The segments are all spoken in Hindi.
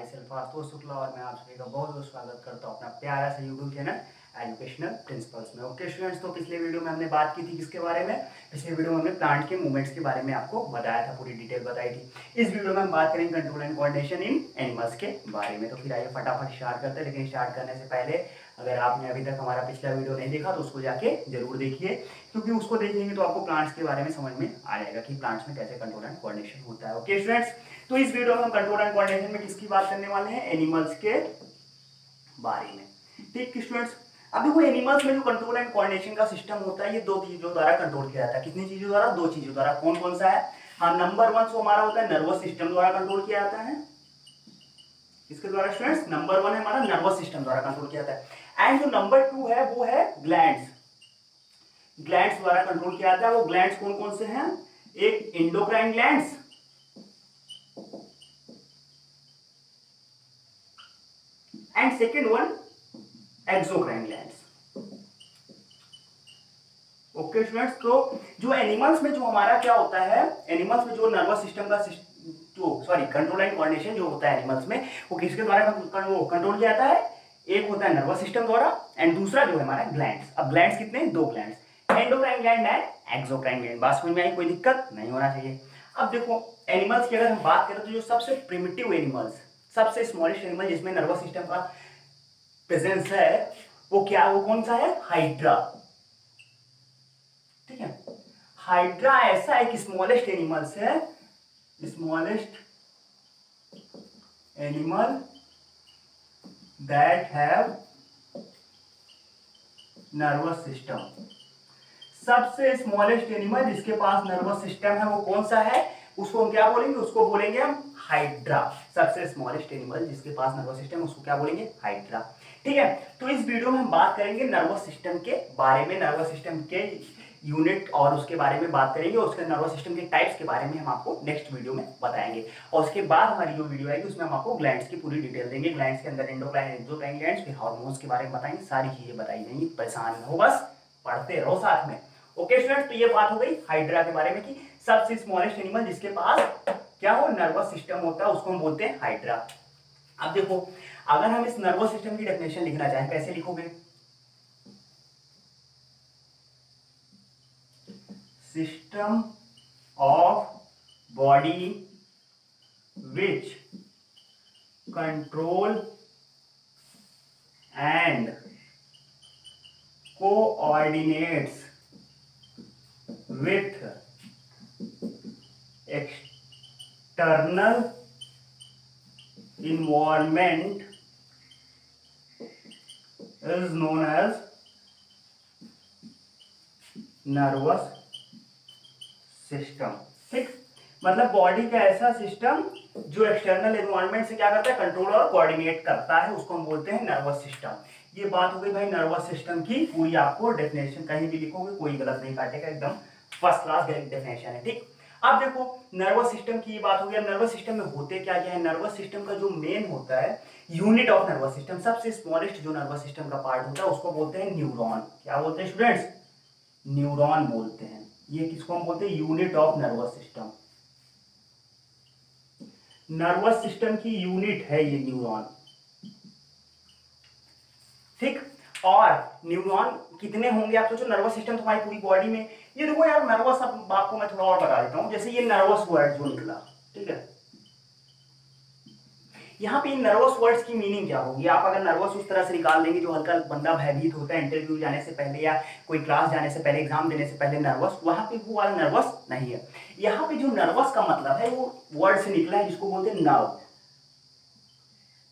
माई सेल्फ आशुतोष शुक्ला और मैं आप सभी का बहुत बहुत स्वागत करता हूँ अपना प्यारा सा यूट्यूब चैनल एजुकेशनल प्रिंसिपल्स में। ओके स्टूडेंट्स, तो पिछले वीडियो में हमने बात की थी किसके बारे में? पिछले वीडियो में हमने प्लांट के मूवमेंट्स के बारे में आपको बताया था, पूरी डिटेल बताई थी। इस वीडियो में हम बात करेंगे control and coordination in animals के बारे में। तो फिर आइए फटाफट स्टार्ट करते हैं, लेकिन स्टार्ट करने से पहले अगर आपने अभी तक हमारा पिछला वीडियो नहीं देखा तो उसको जाके जरूर देखिए, क्योंकि उसको देखेंगे तो आपको प्लांट्स के बारे में समझ में आ जाएगा कि प्लांट्स में कैसे कंट्रोल एंड कोऑर्डिनेशन होता है। ओके स्टूडेंट्स, तो इस वीडियो में हम कंट्रोल एंड कोऑर्डिनेशन में किसकी बात करने वाले हैं? एनिमल्स के बारे में। ठीक स्टूडेंट्स, अब देखो एनिमल्स में जो कंट्रोल एंड कोऑर्डिनेशन का सिस्टम होता है ये दो चीजों द्वारा कंट्रोल किया जाता है। कितनी चीजों द्वारा? दो चीजों द्वारा। कौन कौन सा है? हाँ, नंबर 1 तो हमारा होता है नर्वस सिस्टम द्वारा कंट्रोल किया जाता है। इसके द्वारा स्टूडेंट्स नंबर 1 है हमारा नर्वस सिस्टम द्वारा कंट्रोल किया जाता है। एंड जो नंबर 2 है वो है ग्लैंड्स। ग्लैंड्स द्वारा कंट्रोल किया जाता है। वो ग्लैंड्स कौन कौन से हैं? एक endocrine glands, and second one exocrine glands. Okay students, तो जो एनिमल्स में जो हमारा क्या होता है, एनिमल्स में जो नर्वस सिस्टम का कंट्रोल एंड कोऑर्डिनेशन जो होता है एनिमल्स में, वो किसके द्वारा कंट्रोल किया जाता है? एक होता है नर्वस सिस्टम द्वारा एंड दूसरा जो है हमारा ग्लैंड्स। अब ग्लैंड्स कितने? दो glands, endocrine gland and exocrine gland. बात समझ में आई? कोई दिक्कत नहीं होना चाहिए। अब देखो एनिमल्स की अगर हम बात करें तो जो सबसे प्रिमिटिव एनिमल्स, सबसे स्मॉलेस्ट एनिमल जिसमें नर्वस सिस्टम का प्रेजेंस है वो क्या, वो कौन सा है? हाइड्रा। ठीक है, हाइड्रा ऐसा एक स्मॉलेस्ट एनिमल्स है, smallest animal that have nervous system. सबसे स्मॉलेस्ट एनिमल जिसके पास नर्वस सिस्टम है वो कौन सा है? उसको हम क्या बोलेंगे? उसको बोलेंगे हम हाइड्रा। सबसे स्मॉलेस्ट एनिमल जिसके पास नर्वस सिस्टम उसको क्या बोलेंगे? हाइड्रा। ठीक है, तो इस वीडियो में हम बात करेंगे नर्वस सिस्टम के बारे में, नर्वस सिस्टम के यूनिट और उसके बारे में बात करेंगे, उसके नर्वस सिस्टम के टाइप्स के बारे में हम आपको नेक्स्ट वीडियो में बताएंगे। और उसके बाद हमारी जो वीडियो आएगी उसमें हम आपको ग्लैंड्स की पूरी डिटेल देंगे। ग्लैंड्स के अंदर एंडोक्राइन, एक्सोक्राइन ग्लैंड्स, फिर हार्मोन्स के बारे में बताएंगे, सारी चीजें बताई जाएंगी। परेशान हो, बस पढ़ते रहो साथ में। ओके स्टूडेंट्स, तो ये बात हो गई हाइड्रा के बारे में कि सबसे स्मॉलेस्ट एनिमल जिसके पास क्या हो? नर्वस सिस्टम होता है, उसको हम बोलते हैं हाइड्रा। अब देखो अगर हम इस नर्वस सिस्टम की डेफिनेशन लिखना चाहें कैसे लिखोगे? System of body which control and coordinates with external environment is known as nervous system। ठीक, मतलब बॉडी का ऐसा सिस्टम जो एक्सटर्नल एनवायरनमेंट से क्या करता है? कंट्रोल और कोऑर्डिनेट करता है, उसको हम बोलते हैं नर्वस सिस्टम। ये बात हो गई भाई नर्वस सिस्टम की। पूरी आपको डेफिनेशन कहीं भी लिखोगे कोई गलत नहीं काटेगा, एकदम फर्स्ट क्लास डेफिनेशन है। ठीक, अब देखो नर्वस सिस्टम की ये बात हो गई। अब नर्वस सिस्टम में होते क्या क्या है? नर्वस सिस्टम का जो मेन होता है यूनिट ऑफ नर्वस सिस्टम, सबसे स्मॉलेस्ट जो नर्वस सिस्टम का पार्ट होता है उसको बोलते हैं न्यूरॉन। क्या बोलते हैं स्टूडेंट्स? न्यूरॉन बोलते हैं। ये किसको हम बोलते हैं? Unit of nervous system. Nervous system की यूनिट है ये न्यूरॉन। ठीक, और न्यूरॉन कितने होंगे आप सोचो? नर्वस सिस्टम तुम्हारी पूरी बॉडी में, ये देखो यार नर्वस, अब आपको मैं थोड़ा और बता देता हूं। जैसे ये नर्वस वर्ड जो निकला, ठीक है, यहाँ पे नर्वस वर्ड्स की मीनिंग क्या होगी? आप अगर नर्वस उस तरह से निकाल देंगे जो हल्का बंदा भयभीत होता है इंटरव्यू जाने से पहले या कोई क्लास जाने से पहले, एग्जाम देने से पहले नर्वस, वहां पे वो वाला नर्वस नहीं है। यहाँ पे जो नर्वस का मतलब है वो वर्ड से निकला है जिसको बोलते हैं नर्व।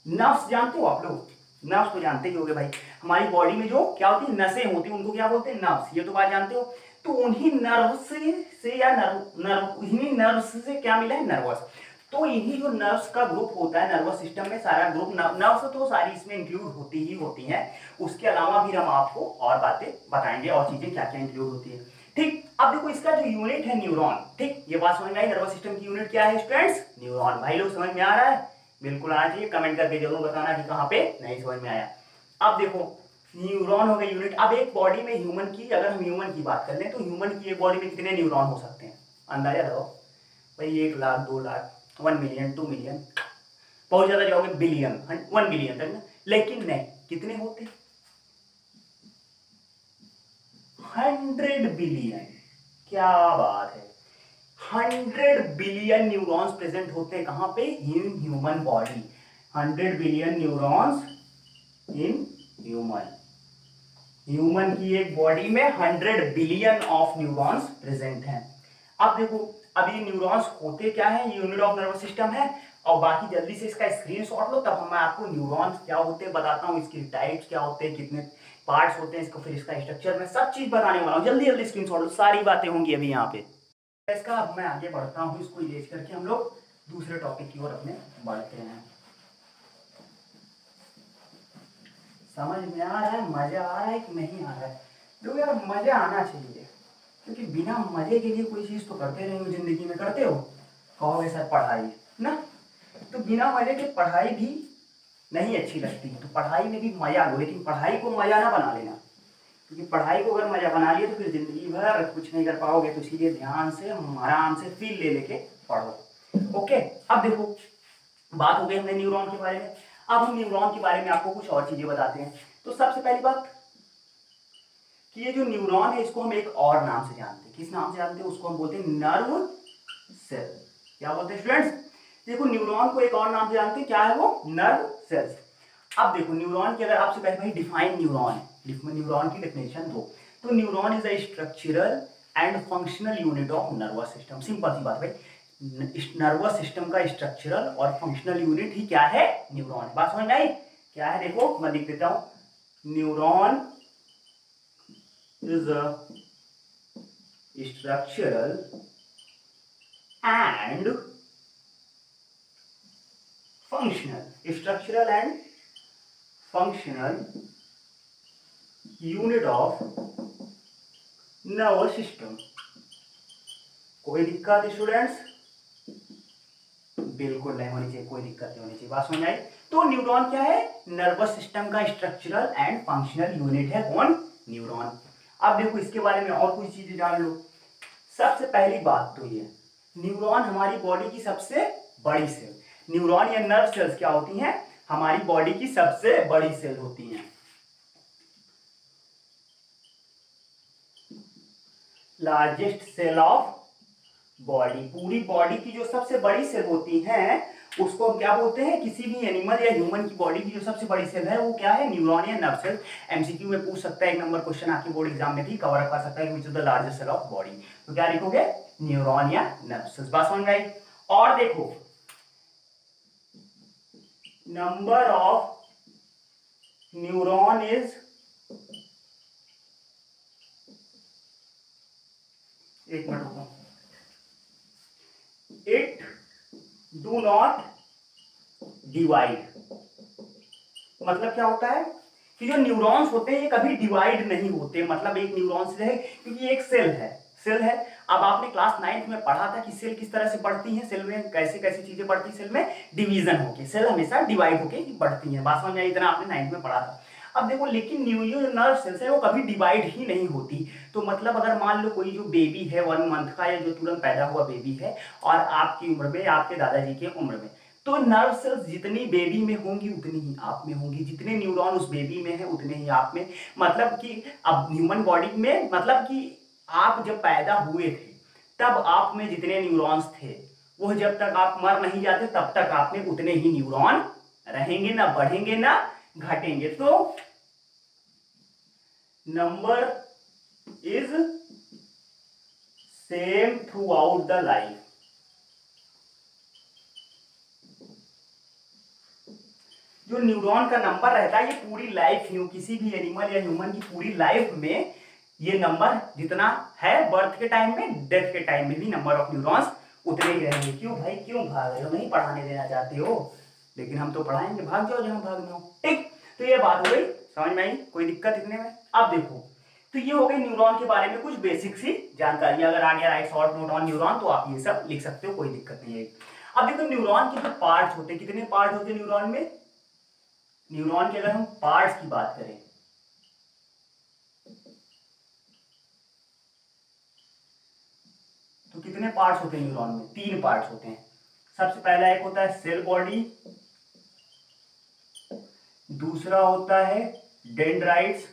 नर्व्स जानते हो आप लोग? नर्व्स तो जानते ही होंगे भाई, हमारी बॉडी में जो क्या होती है नसें होती है उनको क्या बोलते हैं? नर्व्स। ये तो बात जानते हो। तो उन्हीं नर्व से या उन्हीं नर्व्स से क्या मिला है? नर्वस। तो इन्हीं जो नर्व्स का ग्रुप होता है नर्वस सिस्टम में, सारा ग्रुप नर्व्स तो सारी इसमें इंक्लूड होती ही होती हैं। उसके अलावा भी हम आपको और बातें बताएंगे और चीजें क्या क्या इंक्लूड होती है। ठीक, अब देखो इसका जो यूनिट है न्यूरॉन। ठीक, ये बात समझ में आई? नर्वस सिस्टम की यूनिट क्या है स्टूडेंट्स? न्यूरॉन। भाई लोग समझ में आ रहा है? बिल्कुल आना चाहिए, कमेंट करके जरूर बताना कि कहां पे नहीं समझ में आया। अब देखो न्यूरॉन हो गए यूनिट। अब एक बॉडी में ह्यूमन की, अगर हम ह्यूमन की बात कर लें तो ह्यूमन की एक बॉडी में कितने न्यूरॉन हो सकते हैं? अंदाजा लगाओ भाई। 1 लाख, 2 लाख, 1 मिलियन, 2 मिलियन, बहुत ज्यादा जाओगे बिलियन, 1 बिलियन तक ना, लेकिन नहीं, कितने होते, 100 बिलियन। क्या बात है, 100 बिलियन न्यूरॉन्स प्रेजेंट होते हैं कहां पे, in human body. 100 billion neurons in human, human की एक बॉडी में 100 बिलियन ऑफ न्यूरॉन्स प्रेजेंट हैं। अब देखो, अब ये न्यूरॉन्स होते क्या है, यूनिट ऑफ नर्वस सिस्टम है, और बाकी जल्दी से इसका स्क्रीनशॉट लो, तब मैं आपको न्यूरॉन्स क्या होते हैं बताता हूँ, इसकी टाइप्स क्या होते हैं, कितने पार्ट्स होते हैं इसको, फिर इसका स्ट्रक्चर, मैं सब चीज बताने वाला हूँ। जल्दी जल्दी स्क्रीनशॉट लो, सारी बातें होंगी अभी यहाँ पे इसका। अब मैं आगे बढ़ता हूँ, इसको इरेज करके हम लोग दूसरे टॉपिक की ओर अपने बढ़ते हैं। समझ में आ रहा है, मजा आ रहा है कि नहीं आ रहा है? देखो यार, मजा आना चाहिए, क्योंकि बिना मजे के लिए कोई चीज तो करते नहीं हो जिंदगी में, करते हो? कहोगे सर पढ़ाई ना, तो बिना मजे के पढ़ाई भी नहीं अच्छी लगती, तो पढ़ाई में भी मजा लो, लेकिन पढ़ाई को मजा ना बना लेना, क्योंकि पढ़ाई को अगर मजा बना लिए तो फिर जिंदगी भर कुछ नहीं कर पाओगे। तो इसीलिए ध्यान से आराम से फील ले लेके पढ़ो। ओके, अब देखो, बात हो गई हमने न्यूरॉन के बारे में, अब हम न्यूरॉन के बारे में आपको कुछ और चीजें बताते हैं। तो सबसे पहली बात कि ये जो न्यूरॉन है इसको हम एक और नाम से जानते हैं। किस नाम से जानते हैं? उसको हम बोलते हैं नर्व सेल। क्या बोलते हैं स्टूडेंट्स? देखो, न्यूरॉन को एक और नाम से जानते हैं, क्या है वो? Nerve cells. अब देखो, न्यूरॉन की अगर आपसे कहे भाई डिफाइन न्यूरॉन, न्यूरॉन की डेफिनेशन दो, तो neuron is a structural and functional unit of nervous system. Simple सी बात भाई, नर्वस सिस्टम का स्ट्रक्चरल और फंक्शनल यूनिट ही क्या है? न्यूरॉन। बात समझ में आई? क्या है? देखो मैं लिख देता हूं, neuron is a structural and functional, structural and functional unit of nervous system. कोई दिक्कत स्टूडेंट्स? बिल्कुल नहीं होनी चाहिए, कोई दिक्कत नहीं होनी चाहिए। बात समझ आई? तो न्यूरॉन क्या है? नर्वस सिस्टम का स्ट्रक्चरल एंड फंक्शनल यूनिट है। कौन? न्यूरॉन। अब देखो, इसके बारे में और कुछ चीजें जान लो। सबसे पहली बात तो ये, न्यूरॉन हमारी बॉडी की सबसे बड़ी सेल, न्यूरॉन या नर्व सेल्स क्या होती हैं? हमारी बॉडी की सबसे बड़ी सेल होती हैं। लार्जेस्ट सेल ऑफ बॉडी, पूरी बॉडी की जो सबसे बड़ी सेल होती हैं उसको हम क्या बोलते हैं? किसी भी एनिमल या ह्यूमन की बॉडी की जो सबसे बड़ी सेल है वो क्या है? न्यूरॉन या नर्व सेल। एमसीक्यू में पूछ सकता है, एक नंबर क्वेश्चन आपके बोर्ड एग्जाम में भी कवर अप कर सकता है, which is the largest cell of body. तो क्या लिखोगे? न्यूरॉन या नर्व सेल्स। बात समझ में आई? और देखो, नंबर ऑफ न्यूरॉन इज, एक मिनट रुको, इट डू नॉट डिवाइड। मतलब क्या होता है कि जो न्यूरॉन्स होते हैं ये कभी डिवाइड नहीं होते, मतलब एक न्यूरॉन से है, क्योंकि एक सेल है, सेल है। अब आपने क्लास 9th में पढ़ा था कि सेल किस तरह से बढ़ती है, सेल में कैसे कैसे चीजें बढ़ती है, सेल में डिवीजन होके, सेल हमेशा डिवाइड होके बढ़ती है। बात समझ में आई? इतना आपने 9th में पढ़ा था। अब देखो, लेकिन न्यू नर्व सेल्स है वो कभी डिवाइड ही नहीं होती। तो मतलब अगर मान लो कोई जो बेबी है 1 मंथ का, या जो तुरंत पैदा हुआ बेबी है, और आपकी उम्र में, आपके दादाजी की उम्र में, तो नर्व सेल्स जितनी बेबी में होंगी उतनी ही आप में होंगी, जितने न्यूरॉन उस बेबी में है उतने ही आप में। मतलब कि अब ह्यूमन बॉडी में, मतलब कि आप जब पैदा हुए थे तब आप में जितने न्यूरॉन्स थे वो जब तक आप मर नहीं जाते तब तक आप में उतने ही न्यूरॉन रहेंगे, ना बढ़ेंगे ना घटेंगे। तो number is same through out the life. जो न्यूरॉन का नंबर रहता है ये पूरी लाइफ, किसी भी एनिमल या ह्यूमन की पूरी लाइफ में ये नंबर जितना है, बर्थ के टाइम में, डेथ के टाइम में भी नंबर ऑफ न्यूरॉन्स उतने ही रहेंगे। क्यों भाई, क्यों भाग रहे हो? नहीं पढ़ाने देना चाहते हो? लेकिन हम तो पढ़ाएंगे, भाग जाओ जहां भागना हो। ठीक, तो ये बात हो गई, समझ में आई? कोई दिक्कत इतने में? अब देखो, तो ये हो गई न्यूरॉन के बारे में कुछ बेसिक सी जानकारी। अगर आ गया right short note on neuron तो आप ये सब लिख सकते हो, कोई दिक्कत नहीं है। अब देखो, न्यूरॉन के जो पार्ट्स होते हैं, कितने पार्ट होते हैं न्यूरॉन में? न्यूरॉन के अगर हम पार्ट्स की बात करें तो कितने पार्ट्स होते हैं न्यूरॉन में? 3 पार्ट्स होते हैं। सबसे पहला एक होता है सेल बॉडी, दूसरा होता है डेंड्राइट्स,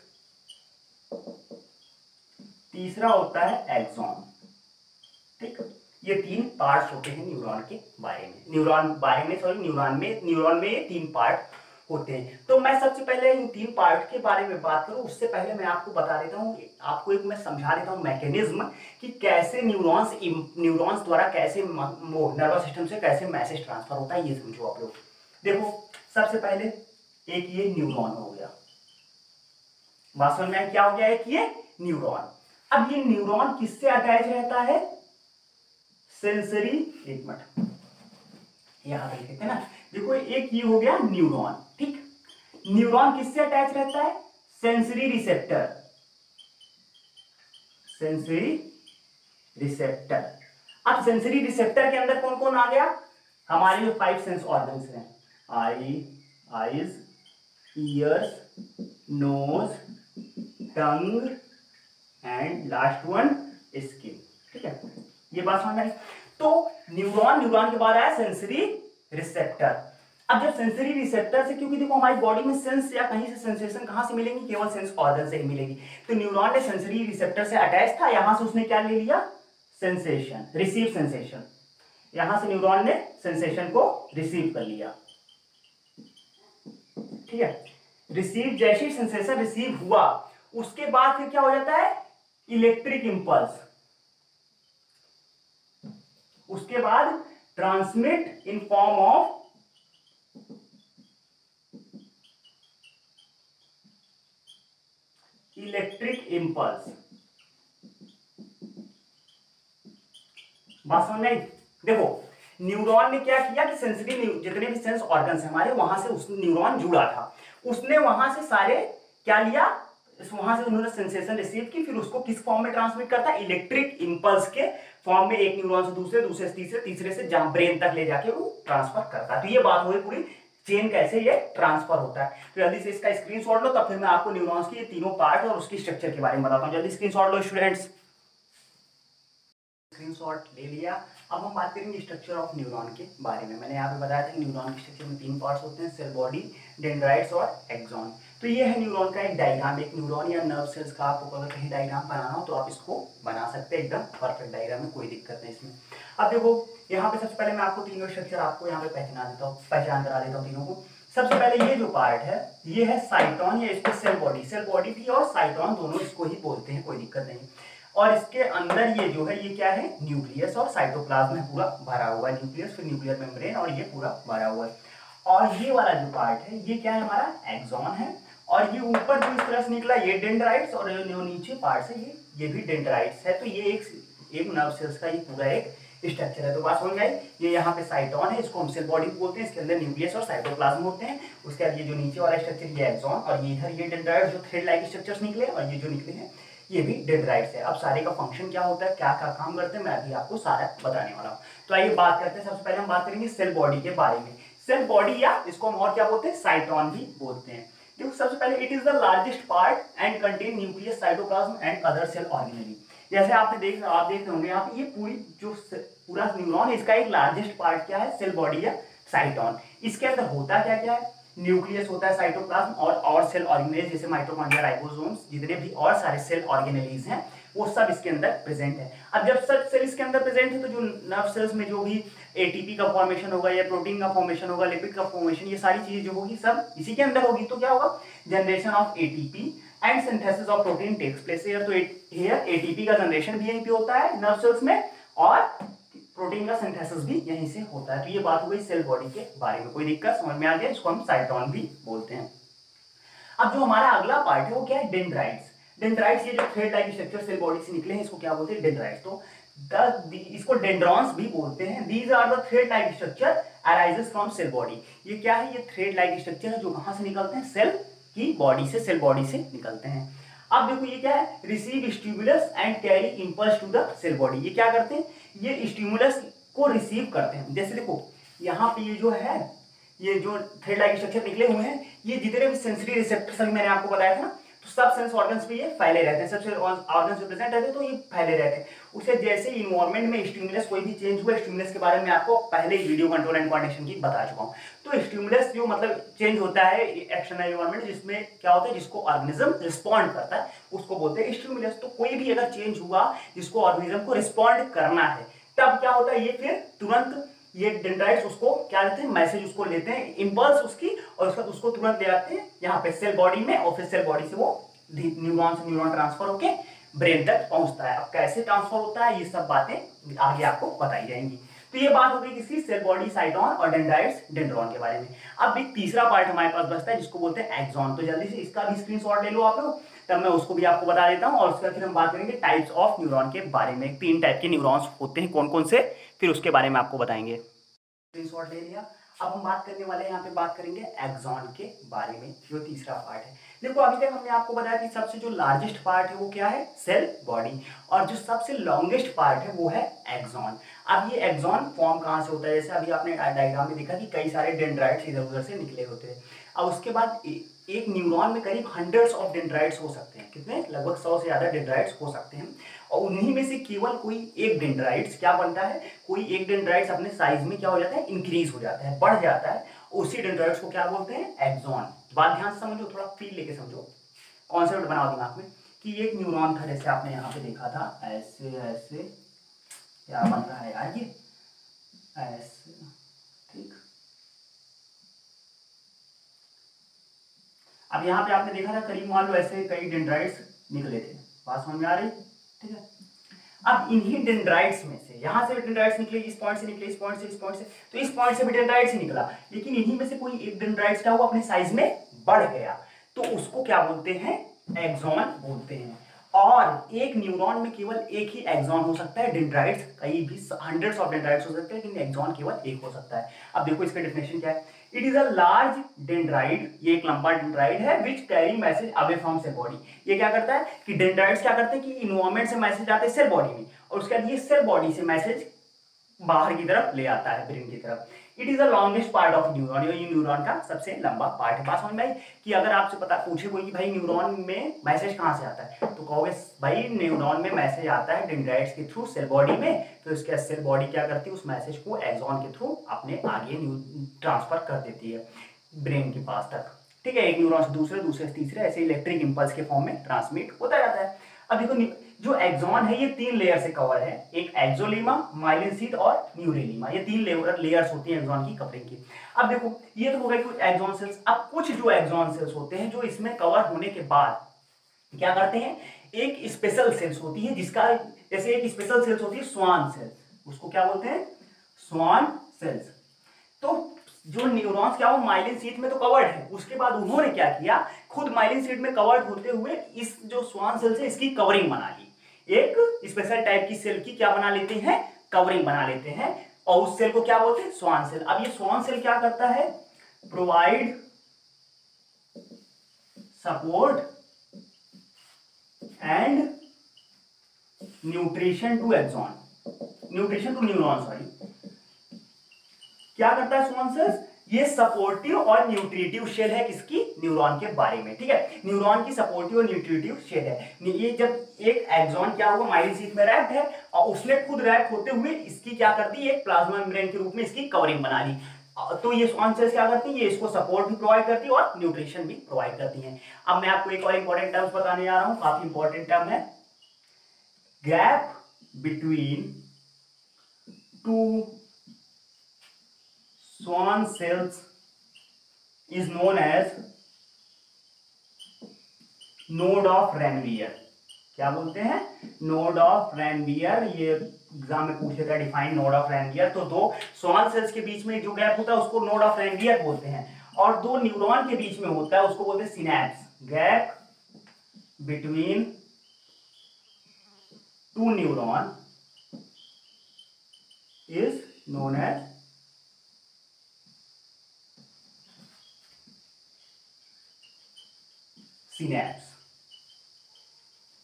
तीसरा होता है एक्सॉन। ठीक, ये 3 पार्ट्स होते हैं न्यूरॉन के बारे में, न्यूरॉन में ये 3 पार्ट होते हैं। तो मैं सबसे पहले इन 3 पार्ट के बारे में बात करूं उससे पहले मैं आपको बता देता हूं, आपको एक मैं समझा देता हूं मैकेनिज्म कि कैसे न्यूरॉन्स द्वारा कैसे नर्वस सिस्टम से कैसे मैसेज ट्रांसफर होता है, ये समझो आप लोग। देखो सबसे पहले एक ये न्यूरॉन हो गया, बात समझ में क्या हो गया, एक ये न्यूरॉन। अब ये न्यूरॉन किससे अटैच रहता है, सेंसरी, एक मिनट यहां पे लिखते हैं ना, देखो एक ये हो गया न्यूरॉन। ठीक, न्यूरॉन किससे अटैच रहता है, सेंसरी रिसेप्टर, सेंसरी रिसेप्टर। अब सेंसरी रिसेप्टर के अंदर कौन कौन आ गया, हमारे जो 5 सेंस ऑर्गन्स हैं, eyes, ears, nose, tongue and last one skin. ठीक है, ये बात समझ में। तो न्यूरॉन के बाद आया सेंसरी रिसेप्टर। अब जब सेंसरी रिसेप्टर से, क्योंकि देखो हमारी बॉडी में सेंस या कहीं से सेंसेशन कहां से मिलेंगी, केवल सेंस ऑर्गन से ही मिलेगी। तो न्यूरॉन ने सेंसरी रिसेप्टर से अटैच था, यहां से उसने क्या ले लिया, सेंसेशन, रिसीव सेंसेशन। यहां से न्यूरॉन ने सेंसेशन को रिसीव कर लिया। ठीक है, रिसीव, जैसे सेंसेशन रिसीव हुआ उसके बाद फिर क्या हो जाता है, इलेक्ट्रिक इंपल्स, उसके बाद transmit in form of electric impulse. बात समझ में? देखो न्यूरॉन ने क्या किया कि सेंसरी, जितने भी सेंस ऑर्गन्स हमारे, वहां से उस न्यूरॉन जुड़ा था, उसने वहां से सारे क्या लिया, वहां से उन्होंने सेंसेशन रिसीव की, फिर उसको किस फॉर्म में ट्रांसमिट करता है, इलेक्ट्रिक इंपल्स के फॉर्म में, एक न्यूरॉन से दूसरे, दूसरे से तीसरे, तीसरे से जहां ब्रेन तक ले जाके वो ट्रांसफर करता है। तो ये बात हुई पूरी चेन कैसे ये ट्रांसफर होता है। तो जल्दी से इसका स्क्रीनशॉट लो, तब फिर मैं आपको न्यूरॉन्स की ये तीनों पार्ट और उसकी स्ट्रक्चर के बारे में बताता हूं। जल्दी स्क्रीनशॉट लो स्टूडेंट्स। स्क्रीनशॉट ले लिया। अब हम बात करेंगे स्ट्रक्चर ऑफ न्यूरॉन के बारे में। मैंने यहाँ पे बताया था कि न्यूरॉन के स्ट्रक्चर में 3 पार्ट्स होते हैं, सेल बॉडी, डेंड्राइट्स और एक्सॉन। तो ये है न्यूरॉन का एक डायग्राम, एक न्यूरॉन या नर्व सेल्स का आपको अगर कहीं डायग्राम बनाना हो तो आप इसको बना सकते हैं, एकदम परफेक्ट डायग्राम में, कोई दिक्कत नहीं इसमें। अब देखो यहाँ पे सबसे पहले मैं आपको तीनों स्ट्रक्चर आपको यहाँ पे पहचान करा देता हूँ तीनों को। सबसे पहले ये जो पार्ट है ये है साइटोन, या इसको सेल बॉडी भी और साइटोन दोनों इसको ही बोलते हैं, कोई दिक्कत नहीं। और इसके अंदर ये जो है ये क्या है, न्यूक्लियस और साइटोप्लाज्म में पूरा भरा हुआ है, न्यूक्लियस फिर न्यूक्लियर मेम्ब्रेन और ये पूरा भरा हुआ है। और ये वाला जो पार्ट है ये क्या है, हमारा एक्सॉन है। और ये ऊपर जो इस तरह से निकला ये डेंड्राइट्स, और जो नीचे पार्ट है ये भी डेंड्राइट्स है। तो ये एक नर्व सेल्स का ये पूरा एक स्ट्रक्चर है। तो बात समझ में आई, ये यहाँ पे साइटोन है, इसको हम सेल बॉडी बोलते हैं, इसके अंदर न्यूक्लियस और साइटोप्लाज्म होते हैं। उसके बाद ये जो नीचे वाला स्ट्रक्चर ये एक्सॉन, और ये इधर ये डेंड्राइट्स जो थ्रेड लाइक स्ट्रक्चर्स निकले, और ये जो निकले हैं ये भी डेंड्राइट्स है। अब सारे का फंक्शन क्या होता है, क्या क्या काम करते हैं, मैं अभी आपको सारा बताने वाला हूँ। तो आइए बात करते हैं, सबसे पहले हम बात करेंगे सेल बॉडी के बारे में। सेल बॉडी, या इसको हम और क्या बोलते हैं, साइटोन भी बोलते हैं। देखो सबसे पहले it is the largest part and contain nucleus, cytoplasm and other cell organelle. जैसे आप देख रहे होंगे यहाँ पे, ये पूरा न्यूरॉन है, इसका एक लार्जेस्ट पार्ट क्या है, सेल बॉडी या साइटोन। इसके अंदर होता क्या क्या है, न्यूक्लियस होता है, साइटोप्लाज्म और सेल ऑर्गेनेल जैसे माइटोकॉन्ड्रिया, राइबोसोम्स, जितने भी और सारे सेल ऑर्गेनेलीज हैं वो सब इसके अंदर प्रेजेंट है। अब जब सब सेल इसके अंदर प्रेजेंट है तो जो नर्व सेल्स में जो भी एटीपी का फॉर्मेशन होगा या प्रोटीन का फॉर्मेशन होगा, लिपिड का फॉर्मेशन, ये सारी चीजें जो होगी सब इसी के अंदर होगी। तो क्या होगा, generation of ATP and synthesis of protein takes place here. तो हियर एटीपी का जनरेशन भी यहीं पे होता है नर्व सेल्स में, और प्रोटीन का सिंथेसिस भी यहीं से होता है। तो ये बात हो गई सेल बॉडी के बारे में, कोई दिक्कत समझ में आ गया, इसको हम साइटोन भी बोलते हैं। अब जो हमारा अगला पार्ट है वो क्या है, डेंड्राइट्स। डेंड्राइट्स ये जो thread like structure cell body से निकले हैं इसको क्या बोलते हैं, डेंड्राइट्स। तो इसको डेंड्रॉन्स भी बोलते हैं। These are the thread like structure arises from cell body. ये क्या है, ये थ्रेड लाइक स्ट्रक्चर है जो कहां से निकलते हैं, सेल की बॉडी से, सेल बॉडी से निकलते हैं। अब देखो ये क्या है, receive stimulus and carry impulse to the cell body. ये क्या करते हैं, ये स्टिमुलस को रिसीव करते हैं। जैसे देखो यहाँ पे ये जो है, ये जो थ्रेड लाइक स्ट्रक्चर निकले हुए हैं, ये जितने भी सेंसरी रिसेप्टर्स मैंने आपको बताया था ना, तो सब सेंस ऑर्गन्स पे ये फैले रहते हैं, सबसे ऑर्गन्स प्रेजेंट रहते हैं तो ये फैले रहते हैं। उसे जैसे इन्वायरमेंट में स्टिमुलस कोई भी चेंज हुआ, स्टिमुलस के बारे में आपको पहले ही वीडियो कंट्रोल एंड कोऑर्डिनेशन की बता चुका हूँ। तो स्टिमुलस जो मतलब चेंज होता है एक्सटर्नल इन्वायरमेंट, जिसमें क्या होता है, जिसको ऑर्गेनिज्म रिस्पॉन्ड करता है, उसको बोलते हैं स्टिमुलस। तो कोई भी अगर चेंज हुआ जिसको ऑर्गेनिज्म को रिस्पॉन्ड करना है, तब क्या होता है, ये फिर तुरंत ये डेंड्राइट्स उसको क्या लेते हैं, मैसेज उसको लेते हैं, इंपल्स उसकी, और उसको तुरंत ले आते हैं यहाँ पे सेल बॉडी में, और फिर सेल बॉडी से वो न्यूरॉन से न्यूरॉन ट्रांसफर होके ब्रेन तक पहुंचता है। अब कैसे ट्रांसफर होता है, ये सब बातें आगे आपको बताई जाएंगी। तो ये बात हो गई किसी सेल बॉडी, साइटोन और डेंड्राइट्स डेंड्रॉन के बारे में। अब एक तीसरा पार्ट हमारे पास बचता है जिसको बोलते हैं एक्सॉन। तो जल्दी से इसका भी स्क्रीनशॉट ले लो आप लोग, तब मैं उसको भी आपको बता देता हूँ, और उसके बाद फिर हम बात करेंगे टाइप्स ऑफ न्यूरॉन के बारे में। 3 टाइप के न्यूरॉन्स होते हैं, कौन कौन से, फिर उसके बारे में आपको बताएंगे। स्क्रीनशॉट ले लिया। अब हम बात करने वाले हैं, यहाँ पे बात करेंगे एक्सॉन के बारे में, जो तीसरा पार्ट है। देखो अभी तक हमने आपको बताया कि सबसे जो लार्जेस्ट पार्ट है वो क्या है, सेल बॉडी, और जो सबसे लॉन्गेस्ट पार्ट है वो है एक्सॉन। अब ये एक्सॉन फॉर्म कहाँ से होता है, जैसे अभी आपने डायग्राम में देखा कि कई सारे डेंड्राइट्स इधर उधर से निकले होते हैं। अब उसके बाद एक न्यूरॉन में करीब हंड्रेड्स ऑफ डेंड्राइट्स हो सकते हैं, कितने, लगभग 100 से ज्यादा डेंड्राइट्स हो सकते हैं, और उन्हीं में से केवल कोई एक डेंड्राइट्स क्या बनता है, कोई एक डेंड्राइट्स अपने साइज में क्या हो जाता है, इंक्रीज हो जाता है, बढ़ जाता है, उसी डेंड्राइट्स को क्या बोलते हैं, एक्सॉन। बात ध्यान से समझो, थोड़ा फील लेके समझो, कॉन्सेप्ट बनाओ दिमाग में कि एक न्यूरॉन था, जैसे आपने यहाँ पे देखा था, ऐसे ऐसे क्या बन रहा है यार, ये ऐसे, ठीक। अब यहाँ पे आपने देखा था करीब मान लो ऐसे कई डेंड्राइट्स निकले थे, बात समझ में आ रही, ठीक है। अब इन्हीं डेंड्राइट्स में से, यहाँ से भी डेंड्राइट्स निकले, इस पॉइंट से निकले, इस पॉइंट से, इस पॉइंट से, तो इस पॉइंट से भी डेंड्राइट्स ही निकला, लेकिन इन्हीं में से कोई एक डेंड्राइट्स क्या हुआ, अपने साइज में बढ़ गया, तो उसको क्या बोलते हैं, एक्सॉन बोलते हैं। और एक न्यूरॉन में केवल एक ही एक्सॉन हो सकता है, डेंड्राइट्स कई भी हंड्रेड्स ऑफ डेंड्राइट्स हो सकते हैं, लेकिन एक्सॉन केवल एक हो सकता है। अब देखो इसका डेफिनेशन क्या है, it is a large dendrite, ये एक लंबा डेंड्राइट है, which carry message away from cell body. ये क्या करता है कि डेंड्राइट्स क्या करते हैं कि इन्वायरमेंट से मैसेज आते हैं सेल बॉडी में, और उसके बाद ये सेल बॉडी से मैसेज बाहर की तरफ ले आता है, ब्रेन की तरफ। It is the longest part of neuron, ये न्यूरॉन का सबसे लंबा पार्ट है। बात समझ में आई कि अगर आपसे पता पूछे कोई कि भाई न्यूरॉन में मैसेज कहाँ से आता है, तो कहोगे भाई न्यूरॉन में मैसेज आता है डेंड्राइट्स के थ्रू सेल बॉडी में, तो इसके सेल बॉडी क्या करती है, उस मैसेज को एक्सॉन के थ्रू अपने आगे ट्रांसफर कर देती है ब्रेन के पास तक, ठीक है। एक न्यूरॉन से दूसरे, दूसरे से तीसरे, ऐसे इलेक्ट्रिक इंपल्स के फॉर्म में ट्रांसमिट होता जाता है। अब देखो जो एक्सॉन है ये 3 लेयर से कवर है, एक एक्सोलीमा, माइलिन शीथ और न्यूरेलिमा, ये 3 लेयर्स होती हैं एक्सॉन की कवरिंग की। अब देखो ये तो हो गई कुछ एक्सॉन सेल्स। अब कुछ जो एक्सॉन सेल्स होते हैं जो इसमें कवर होने के बाद क्या करते हैं, एक स्पेशल सेल्स होती है जिसका, जैसे एक स्पेशल सेल्स होती है स्वान सेल्स, उसको क्या बोलते हैं, स्वान सेल्स। तो जो न्यूरॉन्स क्या वो माइलिन शीथ में तो कवर्ड है, उसके बाद उन्होंने क्या किया, खुद माइलिन शीथ में कवर्ड होते हुए इस जो स्वान सेल से इसकी कवरिंग बना ली, एक स्पेशल टाइप की सेल की क्या बना लेते हैं, कवरिंग बना लेते हैं, और उस सेल को क्या बोलते हैं, स्वान सेल। अब ये स्वान सेल क्या करता है, provide support and nutrition to axon, nutrition to neuron, sorry, क्या करता है स्वान सेल्स, ये सपोर्टिव और न्यूट्रिटिव शेल है किसकी, न्यूरॉन के बारे में, ठीक है। न्यूरॉन की सपोर्टिव और न्यूट्रिटिव शेल है। ये जब एक एक्सॉन क्या हुआ माइलिन शीथ में रैप्ड है, और उसने खुद रैप होते हुए इसकी क्या कर दी, एक प्लाज्मा मेम्ब्रेन के रूप में इसकी कवरिंग बना ली। तो ये स्वान सेल्स क्या करती है, ये इसको सपोर्ट भी प्रोवाइड करती है और न्यूट्रिशन भी प्रोवाइड करती है। अब मैं आपको एक और इंपॉर्टेंट टर्म्स बताने जा रहा हूं, काफी इंपॉर्टेंट टर्म है, gap between to Schwann cells is known as node of Ranvier। क्या बोलते हैं, नोड ऑफ रैनवियर, ये एग्जाम में पूछेगा डिफाइन नोड ऑफ रैनवियर। तो दो स्वान सेल्स के बीच में जो गैप होता है उसको नोड ऑफ रैनवियर बोलते हैं, और दो न्यूरॉन के बीच में होता है उसको बोलते हैं synapse. Gap between two neuron is known as synapse.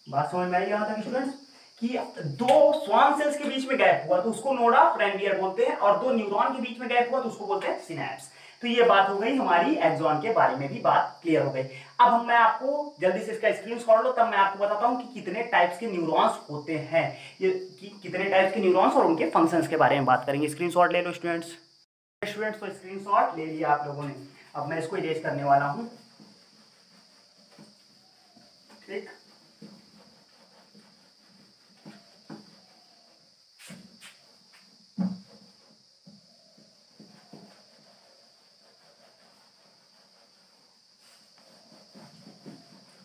बात समझ में आई यहाँ तक स्टूडेंट्स, कि दो स्वान सेल्स के बीच में गैप हुआ तो उसको नोड ऑफ रैनवियर बोलते हैं, और दो न्यूरॉन के बीच में गैप हुआ तो उसको बोलते हैं सिनैप्स। तो ये बात हो गई हमारी एक्सॉन के बारे में भी बात क्लियर हो गई। अब मैं आपको जल्दी से इसका स्क्रीनशॉट लो, तब मैं आपको बताता हूं कि कितने टाइप्स के न्यूरॉन्स होते हैं, ये कितने टाइप्स के न्यूरॉन्स और उनके फंक्शंस के बारे में बात करेंगे। स्क्रीनशॉट ले लो स्टूडेंट्स। तो स्क्रीनशॉट ले लिया आप लोगों ने। अब मैं इसको इरेज करने वाला हूं, ठीक।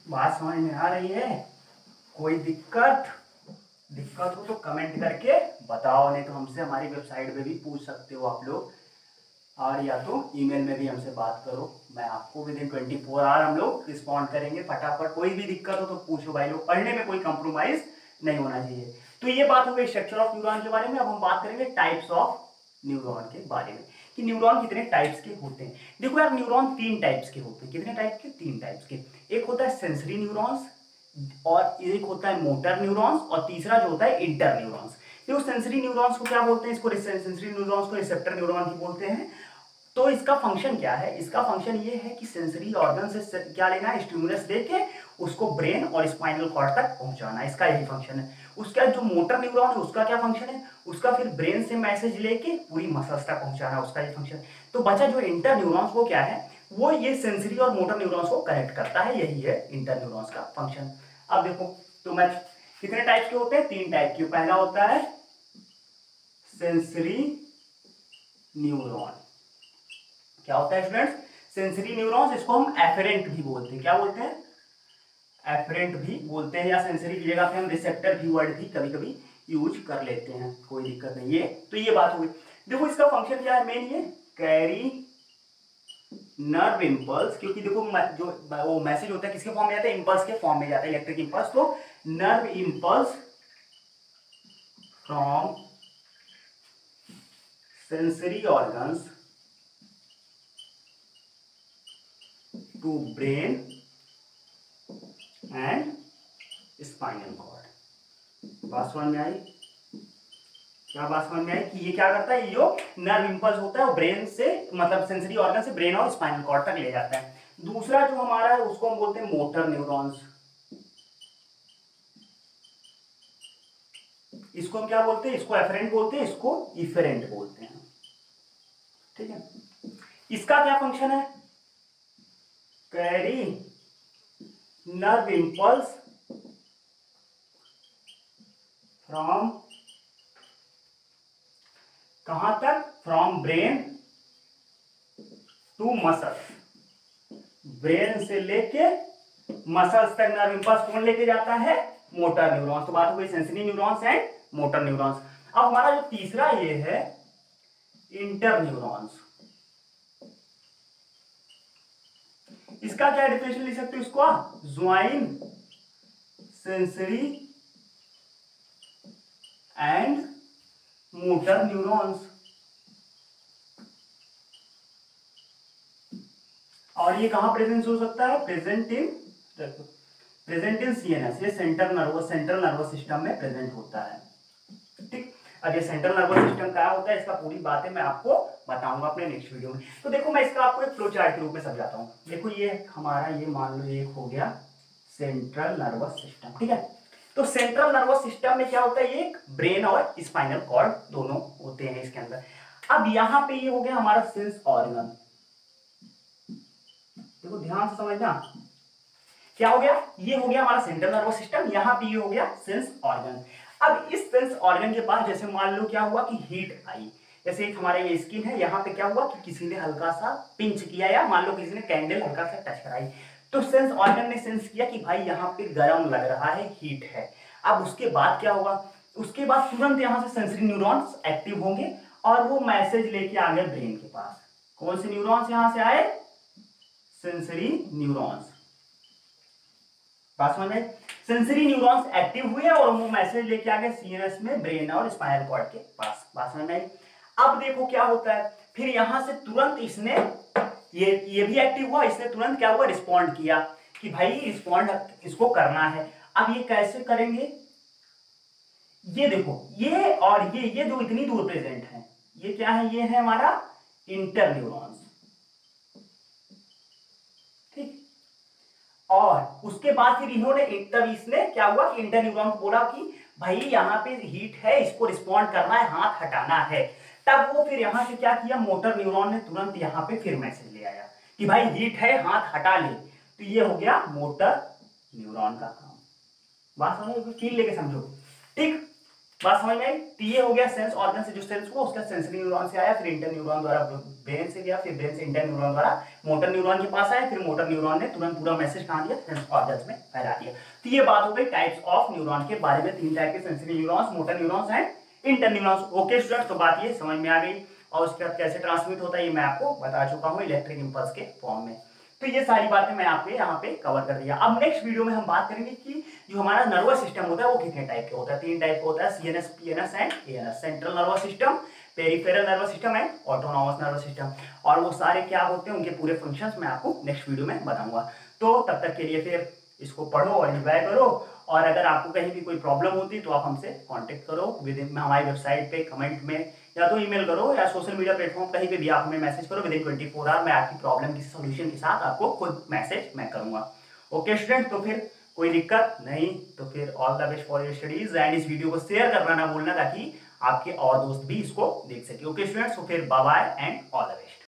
बात समझ में आ रही है? कोई दिक्कत हो तो कमेंट करके बताओ, नहीं तो हमसे हमारी वेबसाइट पे भी पूछ सकते हो आप लोग, और या तो ईमेल में भी हमसे बात करो। मैं आपको विदिन 24 आवर हम लोग रिस्पॉन्ड करेंगे फटाफट। कोई भी दिक्कत हो तो पूछो भाई लोग, पढ़ने में कोई कंप्रोमाइज नहीं होना चाहिए। तो ये बात हो गई स्ट्रक्चर ऑफ न्यूरॉन के बारे में। अब हम बात करेंगे टाइप्स ऑफ न्यूरॉन के बारे में, कि न्यूरॉन कितने टाइप्स के होते हैं। देखो यार, न्यूरॉन 3 टाइप्स के होते हैं। कितने टाइप के? 3 टाइप्स के। एक होता है सेंसरी न्यूरॉन्स, और एक होता है मोटर न्यूरॉन्स, और तीसरा जो होता है इंटर न्यूरॉन्स। देखो सेंसरी न्यूरॉन्स को क्या बोलते हैं? इसको सेंसरी न्यूरॉन्स को रिसेप्टर न्यूरॉन भी बोलते हैं। तो इसका फंक्शन क्या है? इसका फंक्शन ये है कि सेंसरी ऑर्गन से क्या लेना है? स्टिमुलस देके उसको ब्रेन और स्पाइनल कॉर्ड तक पहुंचाना, इसका यही फंक्शन है। उसका जो मोटर न्यूरॉन है उसका क्या फंक्शन है? उसका फिर ब्रेन से मैसेज लेके पूरी मसल्स तक पहुंचाना, उसका ये फंक्शन। तो बचा जो इंटर न्यूरॉन्स, वो क्या है? वो ये सेंसरी और मोटर न्यूरॉन्स को कनेक्ट करता है, यही है इंटर न्यूरॉन्स का फंक्शन। अब देखो, तो मैं कितने टाइप के होते हैं? 3 टाइप के। पहला होता है सेंसरी न्यूरॉन। क्या होता है स्टूडेंट्स? सेंसरी न्यूरॉन्स, इसको हम एफेरेंट भी बोलते हैं। क्या बोलते हैं? एफरेंट भी बोलते हैं, या सेंसरी की जगह पे हम रिसेप्टर भी वर्ड भी कभी कभी यूज कर लेते हैं, कोई दिक्कत नहीं है। तो ये बात हो गई। देखो इसका फंक्शन क्या है मेन? ये कैरी नर्व इंपल्स, क्योंकि देखो जो वो मैसेज होता है किसके फॉर्म में जाता है? इंपल्स के फॉर्म में जाता है, इलेक्ट्रिक इंपल्स। तो nerve impulse from sensory organs to brain and spinal cord. बात समझ में आई? क्या बात समझ में आई कि ये क्या करता है? ये जो नर्व इंपल्स होता है वो ब्रेन से, मतलब सेंसरी ऑर्गन से ब्रेन और स्पाइनल कॉर्ड तक ले जाता है। दूसरा जो हमारा है उसको हम बोलते हैं मोटर न्यूरॉन्स। इसको हम क्या बोलते हैं? इसको एफरेंट बोलते हैं, इसको इफेरेंट बोलते हैं, ठीक है। इसका क्या फंक्शन है? कैरी नर्व इंपल्स फ्रॉम, कहां तक? From brain to muscles. Brain से लेके मसल्स तक नर्व इंपल्स कौन लेके जाता है? Motor neurons. तो बात हो गई sensory neurons and motor neurons. अब हमारा जो तीसरा ये है इंटर न्यूरॉन्स। इसका क्या डिफिनेशन लिख सकते हो? इसको join sensory and motor neurons. और ये कहां प्रेजेंट हो सकता है? प्रेजेंट इन सीएनएस, ये सेंट्रल नर्वस सिस्टम में प्रेजेंट होता है, ठीक। अब ये सेंट्रल नर्वस सिस्टम क्या होता है, इसका पूरी बातें मैं आपको बताऊंगा अपने नेक्स्ट वीडियो में। तो देखो मैं इसका आपको एक फ्लो चार्ट के रूप में समझाता हूं। देखो ये हमारा, ये मान लो एक हो गया सेंट्रल नर्वस सिस्टम, ठीक है। तो सेंट्रल नर्वस सिस्टम में क्या होता है? ये ब्रेन और स्पाइनल कॉर्ड दोनों होते हैं इसके अंदर। अब यहां पे ये हो गया हमारा सेंस ऑर्गन। देखो ध्यान से समझना, क्या हो गया? ये हो गया हमारा सेंट्रल नर्वस सिस्टम, यहां पे ये हो गया सेंस ऑर्गन। अब इस सेंस ऑर्गन के पास जैसे मान लो क्या हुआ कि हीट आई, जैसे एक हमारा ये स्किन है, यहाँ पे क्या हुआ कि किसी ने हल्का सा पिंच किया, या मान लो किसी ने कैंडल हल्का सा टच कराई, तो सेंस ऑर्गन ने सेंस किया कि भाई यहाँ पे गर्म लग रहा है, हीट है। अब उसके बाद क्या होगा? उसके बाद तुरंत यहाँ से सेंसरी न्यूरॉन्स एक्टिव होंगे और वो मैसेज लेके आ गए ब्रेन के पास। कौन से न्यूरॉन्स यहाँ से आए? Sensory neurons. बात समझ में? सेंसरी न्यूरॉन्स एक्टिव हुए और वो मैसेज लेके आ गए सीएनएस में, ब्रेन और स्पाइनल कॉर्ड के पास। बात समझ में आई? अब देखो क्या होता है, फिर यहां से तुरंत इसने ये भी एक्टिव हुआ, इसने तुरंत क्या हुआ? रिस्पॉन्ड किया कि भाई रिस्पॉन्ड इसको करना है। अब ये कैसे करेंगे? ये देखो, ये और ये जो इतनी दूर प्रेजेंट है, ये क्या है? ये है हमारा इंटर न्यूरॉन्स, उसके बाद फिर इन्होंने तब इसने क्या हुआ कि इंटर न्यूरॉन को बोला कि भाई यहाँ पे हीट है, इसको रिस्पॉन्ड करना है, हाथ हटाना है। तब वो फिर यहाँ से क्या किया, मोटर न्यूरॉन ने तुरंत यहाँ पे फिर मैसेज ले आया कि भाई हीट है, हाथ हटा ले। तो ये हो गया मोटर न्यूरॉन का काम। बात समझ, फील लेके समझो, ठीक, बात समझ में आई। तो ये हो गया सेंस ऑर्गन से जो सेंस हुआ उसका सेंसरी न्यूरॉन से आया, फिर इंटर न्यूरॉन द्वारा ब्रेन से गया, फिर ब्रेन से इंटर न्यूरॉन द्वारा मोटर न्यूरॉन के पास आया, फिर मोटर न्यूरॉन ने तुरंत पूरा मैसेज कहां दिया, सेंस ऑर्गन्स में फैला दिया। तो ये बात हो गई टाइप्स ऑफ न्यूरॉन के बारे में, 3 टाइप के sensory neurons, motor neurons and inter neurons. Okay students, तो बात ये समझ में आ गई। और उसके बाद कैसे ट्रांसमिट होता है ये मैं आपको बता चुका हूँ इलेक्ट्रिक इंपल्स के फॉर्म में। तो ये सारी बातें मैं आपके यहाँ पे कवर कर दिया। अब नेक्स्ट वीडियो में हम बात करेंगे कि जो हमारा नर्वस सिस्टम होता है वो कितने टाइप के होता है। 3 टाइप का होता है, CNS, PNS and ANS, central nervous system, peripheral nervous system and autonomous nervous system. और वो सारे क्या होते हैं, उनके पूरे फंक्शंस मैं आपको नेक्स्ट वीडियो में बताऊंगा। तो तब तक के लिए फिर इसको पढ़ो और एंजॉय करो। और अगर आपको कहीं भी कोई प्रॉब्लम होती है तो आप हमसे कांटेक्ट करो विद इन हमारी वेबसाइट पे, कमेंट में, या तो ईमेल करो, या सोशल मीडिया प्लेटफॉर्म कहीं पे भी आप हमें मैसेज करो। विद इन 24 आवर मैं आपकी प्रॉब्लम की सोल्यूशन के साथ आपको खुद मैसेज मैं करूंगा। ओके स्टूडेंट, तो फिर कोई दिक्कत नहीं, तो फिर all the best for your studies and इस वीडियो को शेयर करना ना भूलना ताकि आपके और दोस्त भी इसको देख सके। ओके स्टूडेंट्स, तो फिर bye bye and all the best.